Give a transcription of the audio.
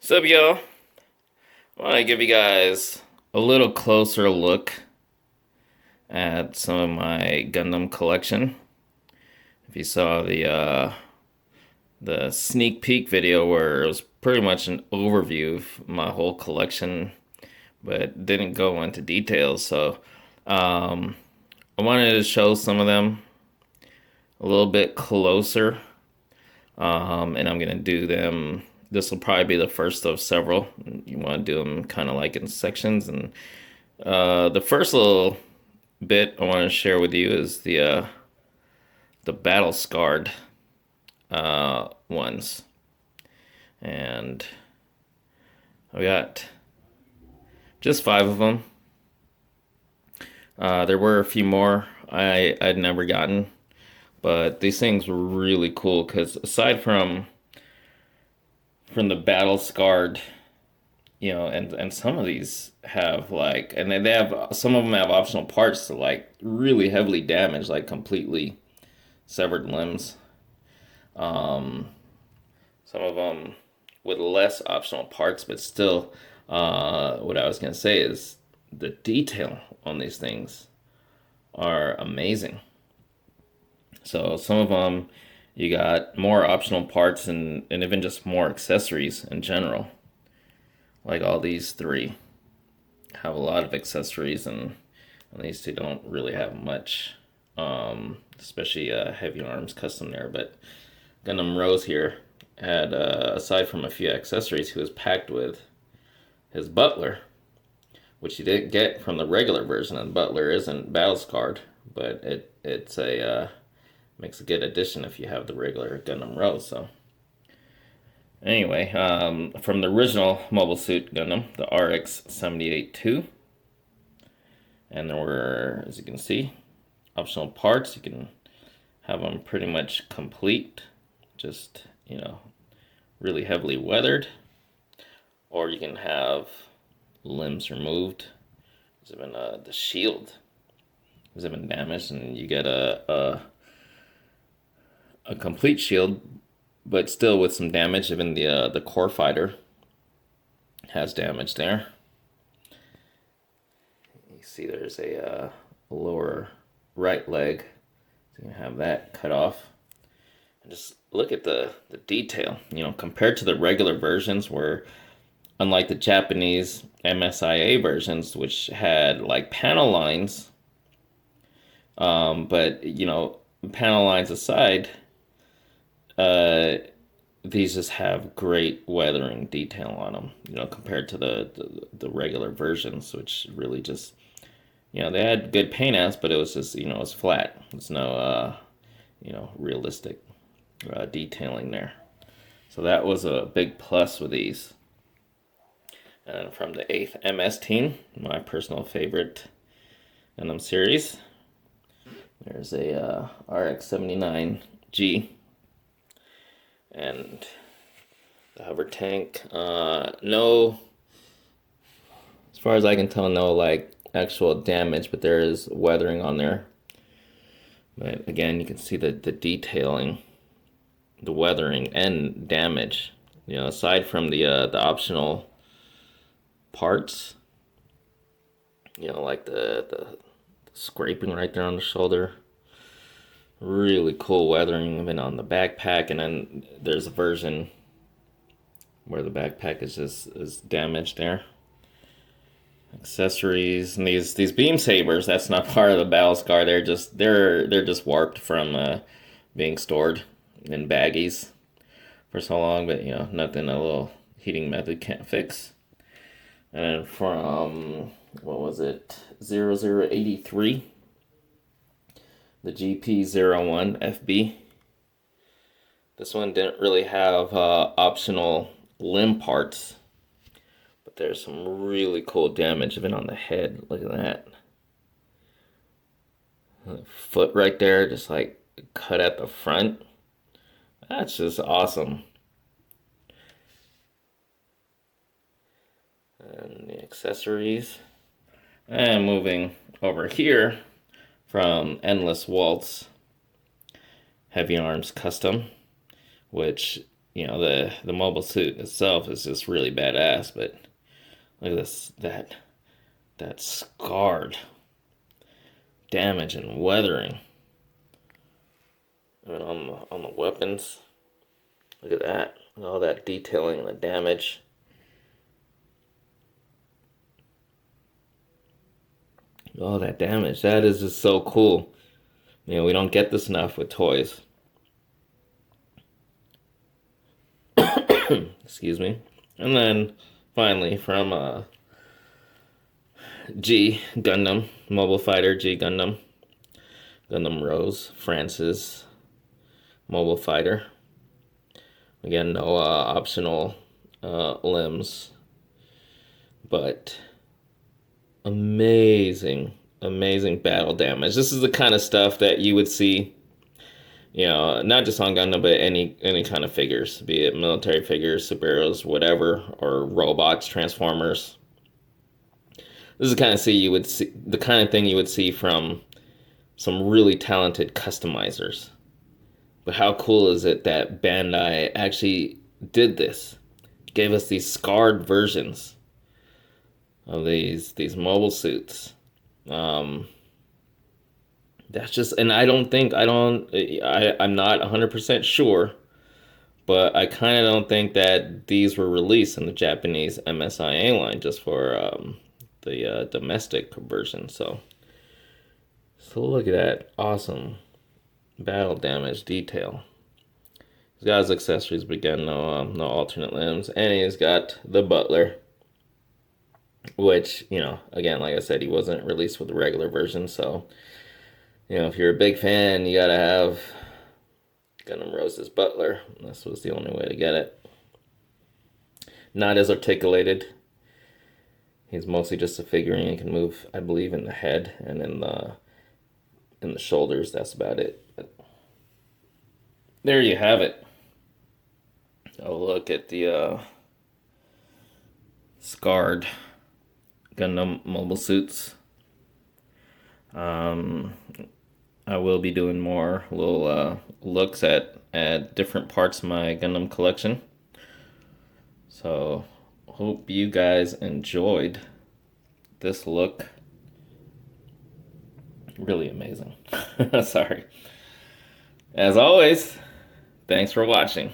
What's up, y'all? I want to give you guys a little closer look at some of my Gundam collection. If you saw the sneak peek video where it was pretty much an overview of my whole collection, but didn't go into details. So I wanted to show some of them a little bit closer, and I'm gonna do them. This will probably be the first of several. You want to do them kind of like in sections, and the first little bit I want to share with you is the battle scarred ones, and I got just 5 of them. There were a few more I'd never gotten, but these things were really cool because aside from the battle scarred, and some of these have like, and they have, some of them have optional parts to like really heavily damage, like completely severed limbs. Some of them with less optional parts, but still, what I was gonna say is the detail on these things are amazing. So some of them, you got more optional parts and even just more accessories in general. Like all these 3 have a lot of accessories, and these 2 don't really have much, especially Heavy Arms Custom there. But Gundam Rose here had, aside from a few accessories, he was packed with his butler, which you didn't get from the regular version. And butler isn't battle scarred, but it's a makes a good addition if you have the regular Gundam Rose. So anyway, from the original Mobile Suit Gundam, the RX-78-2, and there were, as you can see, optional parts. You can have them pretty much complete, just, really heavily weathered, or you can have limbs removed. There's even the shield has been damaged, and you get a complete shield, but still with some damage. Even the core fighter has damage there. You see, there's a lower right leg, so you can have that cut off. And just look at the detail. Compared to the regular versions, where unlike the Japanese MSIA versions, which had like panel lines, but panel lines aside, these just have great weathering detail on them, compared to the regular versions, which really just, they had good paint apps, but it was just, it was flat. There's no, realistic detailing there. So that was a big plus with these. And from the 8th MS team, my personal favorite in them series, there's a RX-79G. And the hover tank, no, as far as I can tell, no like actual damage, but there is weathering on there. But again, you can see the detailing, the weathering and damage. Aside from the optional parts, like the scraping right there on the shoulder. Really cool weathering even on the backpack, and then there's a version where the backpack is damaged there. Accessories, and these beam sabers, that's not part of the battle scar. They're just warped from being stored in baggies for so long, but nothing a little heating method can't fix. And then from, what was it, 0083, the GP01 FB. This one didn't really have optional limb parts, but there's some really cool damage even on the head. Look at that. The foot right there, just like cut at the front. That's just awesome. And the accessories. And moving over here, from Endless Waltz Heavy Arms Custom, which, the mobile suit itself is just really badass. But look at this that scarred damage and weathering. I mean, on the weapons. Look at that. All that detailing and the damage. All that damage. That is just so cool. We don't get this enough with toys. Excuse me. And then finally from G Gundam, Mobile Fighter G Gundam. Gundam Rose, France's Mobile Fighter. Again, no optional limbs, but amazing, amazing battle damage. This is the kind of stuff that you would see, not just on Gundam, but any kind of figures, be it military figures, superheroes, whatever, or robots, transformers. This is the kind of thing you would see from some really talented customizers. But how cool is it that Bandai actually did this? Gave us these scarred versions of these mobile suits. That's just, and I'm not 100% sure, but I kind of don't think that these were released in the Japanese MSIA line, just for the domestic version. So look at that awesome battle damage detail. He's got his accessories, but again, no alternate limbs, and he's got the butler, which, again, like I said, he wasn't released with the regular version. So, if you're a big fan, you gotta have Gundam Rose's butler. This was the only way to get it. Not as articulated. He's mostly just a figurine. He can move, I believe, in the head and in the shoulders. That's about it. But there you have it. A look at the scarred Gundam mobile suits. I will be doing more little looks at different parts of my Gundam collection. So hope you guys enjoyed this look. Really amazing. Sorry. As always, thanks for watching.